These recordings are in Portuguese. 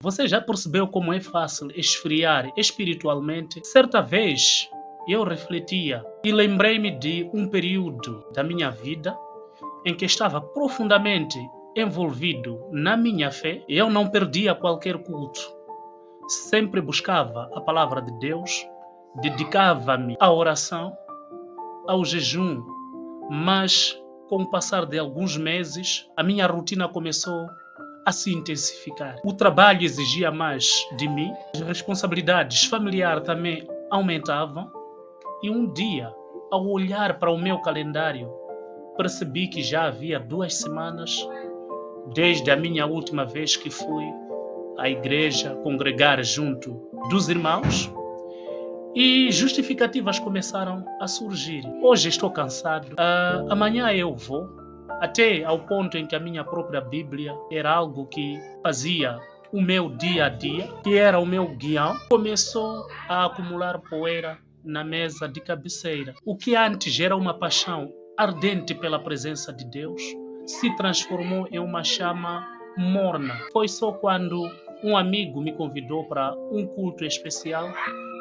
Você já percebeu como é fácil esfriar espiritualmente? Certa vez eu refletia e lembrei-me de um período da minha vida em que estava profundamente envolvido na minha fé. Eu não perdia qualquer culto. Sempre buscava a palavra de Deus, dedicava-me à oração, ao jejum, mas com o passar de alguns meses, a minha rotina começou a se intensificar. O trabalho exigia mais de mim, as responsabilidades familiares também aumentavam, e um dia, ao olhar para o meu calendário, percebi que já havia 2 semanas desde a minha última vez que fui à igreja congregar junto dos irmãos, e justificativas começaram a surgir. Hoje estou cansado, amanhã eu vou, até ao ponto em que a minha própria Bíblia era algo que fazia o meu dia a dia, que era o meu guião, começou a acumular poeira na mesa de cabeceira. O que antes era uma paixão ardente pela presença de Deus se transformou em uma chama morna. Foi só quando um amigo me convidou para um culto especial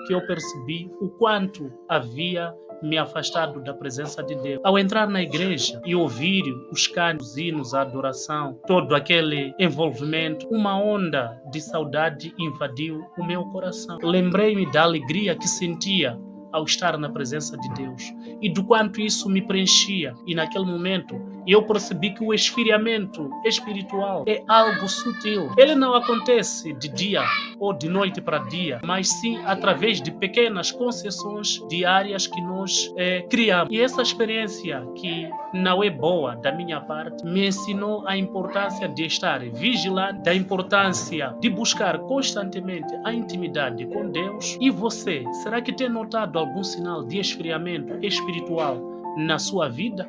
que eu percebi o quanto havia me afastado da presença de Deus. Ao entrar na igreja e ouvir os cantos, hinos, a adoração, todo aquele envolvimento, uma onda de saudade invadiu o meu coração. Lembrei-me da alegria que sentia ao estar na presença de Deus e do quanto isso me preenchia. E naquele momento eu percebi que o esfriamento espiritual é algo sutil. Ele não acontece de dia ou de noite para dia, mas sim através de pequenas concessões diárias que nós criamos. E essa experiência, que não é boa da minha parte, me ensinou a importância de estar vigilante, da importância de buscar constantemente a intimidade com Deus. E você, será que tem notado algum sinal de esfriamento espiritual na sua vida?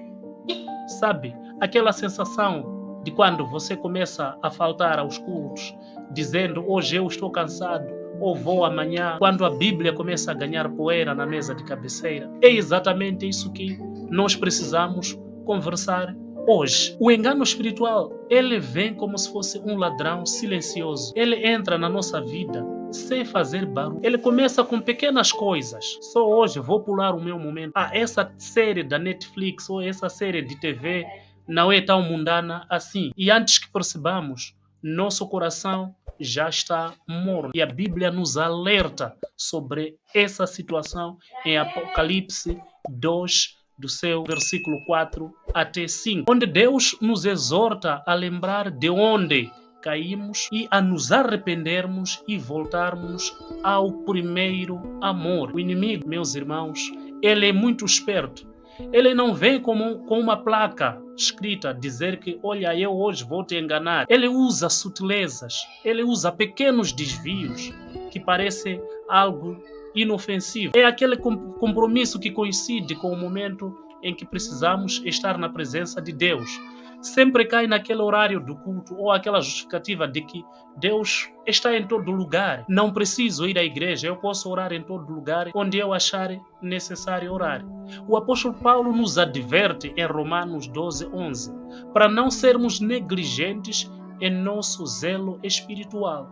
Sabe, aquela sensação de quando você começa a faltar aos cultos, dizendo hoje eu estou cansado, ou vou amanhã, quando a Bíblia começa a ganhar poeira na mesa de cabeceira. É exatamente isso que nós precisamos conversar hoje. O engano espiritual, ele vem como se fosse um ladrão silencioso. Ele entra na nossa vida sem fazer barulho. Ele começa com pequenas coisas. Só hoje vou pular o meu momento. Essa série da Netflix ou essa série de TV não é tão mundana assim. E antes que percebamos, nosso coração já está morno. E a Bíblia nos alerta sobre essa situação em Apocalipse 2, do seu versículo 4 até 5, onde Deus nos exorta a lembrar de onde caímos e a nos arrependermos e voltarmos ao primeiro amor. O inimigo, meus irmãos, ele é muito esperto. Ele não vem com uma placa escrita dizer que, olha, eu hoje vou te enganar. Ele usa sutilezas, ele usa pequenos desvios que parecem algo inofensivo. É aquele compromisso que coincide com o momento em que precisamos estar na presença de Deus. Sempre cai naquele horário do culto ou aquela justificativa de que Deus está em todo lugar. Não preciso ir à igreja, eu posso orar em todo lugar onde eu achar necessário orar. O apóstolo Paulo nos adverte em Romanos 12:11 para não sermos negligentes em nosso zelo espiritual.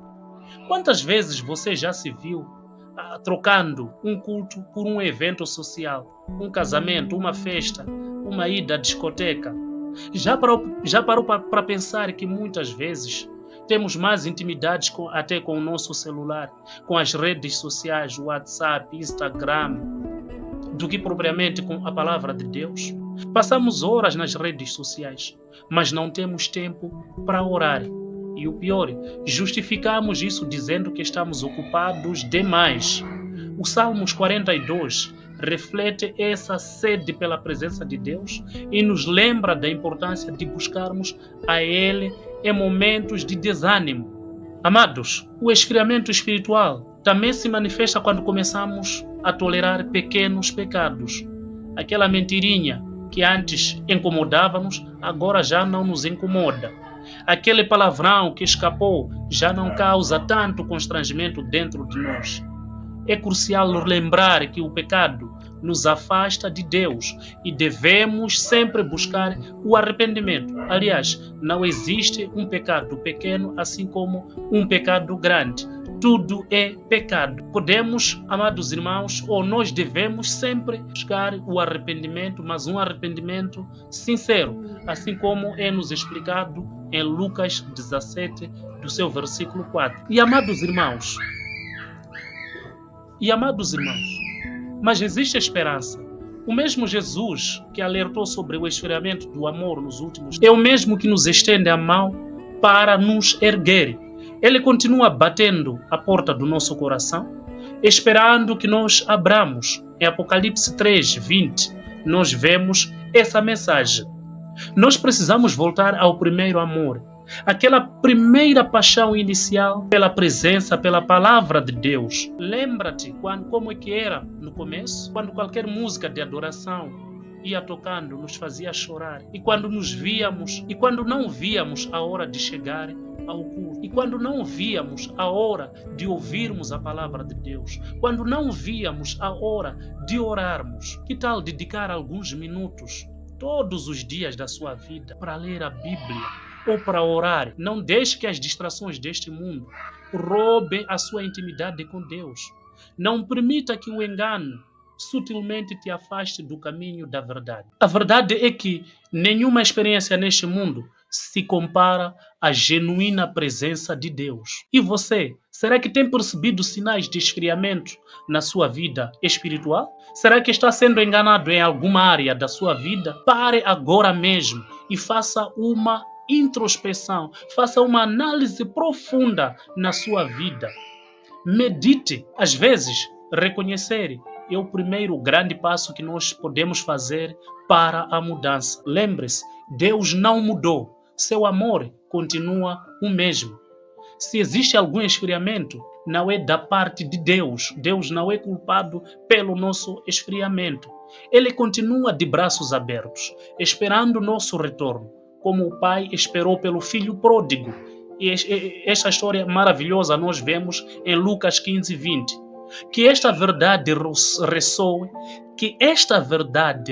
Quantas vezes você já se viu trocando um culto por um evento social, um casamento, uma festa, uma ida à discoteca? Já parou para pensar que muitas vezes temos mais intimidade até com o nosso celular, com as redes sociais, WhatsApp, Instagram, do que propriamente com a palavra de Deus? Passamos horas nas redes sociais, mas não temos tempo para orar. E o pior, justificamos isso dizendo que estamos ocupados demais. O Salmos 42 reflete essa sede pela presença de Deus e nos lembra da importância de buscarmos a Ele em momentos de desânimo. Amados, o esfriamento espiritual também se manifesta quando começamos a tolerar pequenos pecados. Aquela mentirinha que antes incomodava-nos, agora já não nos incomoda. Aquele palavrão que escapou já não causa tanto constrangimento dentro de nós. é crucial lembrar que o pecado nos afasta de Deus e devemos sempre buscar o arrependimento. Aliás, não existe um pecado pequeno assim como um pecado grande. Tudo é pecado. Podemos, amados irmãos, ou nós devemos sempre buscar o arrependimento, mas um arrependimento sincero, assim como é nos explicado em Lucas 17, do seu versículo 4. E amados irmãos, mas existe esperança. O mesmo Jesus que alertou sobre o esfriamento do amor nos últimos dias é o mesmo que nos estende a mão para nos erguer. Ele continua batendo a porta do nosso coração, esperando que nós abramos. Em Apocalipse 3:20, nós vemos essa mensagem. Nós precisamos voltar ao primeiro amor, aquela primeira paixão inicial pela presença, pela palavra de Deus. Lembra-te como é que era no começo, quando qualquer música de adoração ia tocando, nos fazia chorar. E quando nos víamos, e quando não víamos a hora de chegar ao culto, e quando não víamos a hora de ouvirmos a palavra de Deus, quando não víamos a hora de orarmos. Que tal dedicar alguns minutos todos os dias da sua vida para ler a Bíblia ou para orar? Não deixe que as distrações deste mundo roubem a sua intimidade com Deus. Não permita que o engano sutilmente te afaste do caminho da verdade. A verdade é que nenhuma experiência neste mundo se compara à genuína presença de Deus. E você, será que tem percebido sinais de esfriamento na sua vida espiritual? Será que está sendo enganado em alguma área da sua vida? Pare agora mesmo e faça uma introspeção, faça uma análise profunda na sua vida. Medite. Às vezes, reconhecer é o primeiro grande passo que nós podemos fazer para a mudança. Lembre-se, Deus não mudou. Seu amor continua o mesmo. Se existe algum esfriamento, não é da parte de Deus. Deus não é culpado pelo nosso esfriamento. Ele continua de braços abertos, esperando o nosso retorno, como o pai esperou pelo filho pródigo. E esta história maravilhosa nós vemos em Lucas 15:20. Que esta verdade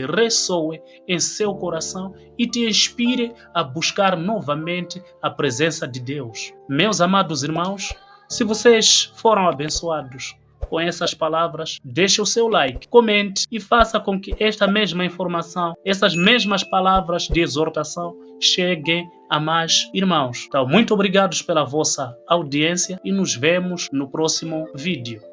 ressoe em seu coração e te inspire a buscar novamente a presença de Deus. Meus amados irmãos, se vocês foram abençoados com essas palavras, deixe o seu like, comente e faça com que esta mesma informação, essas mesmas palavras de exortação cheguem a mais irmãos. Então, muito obrigado pela vossa audiência e nos vemos no próximo vídeo.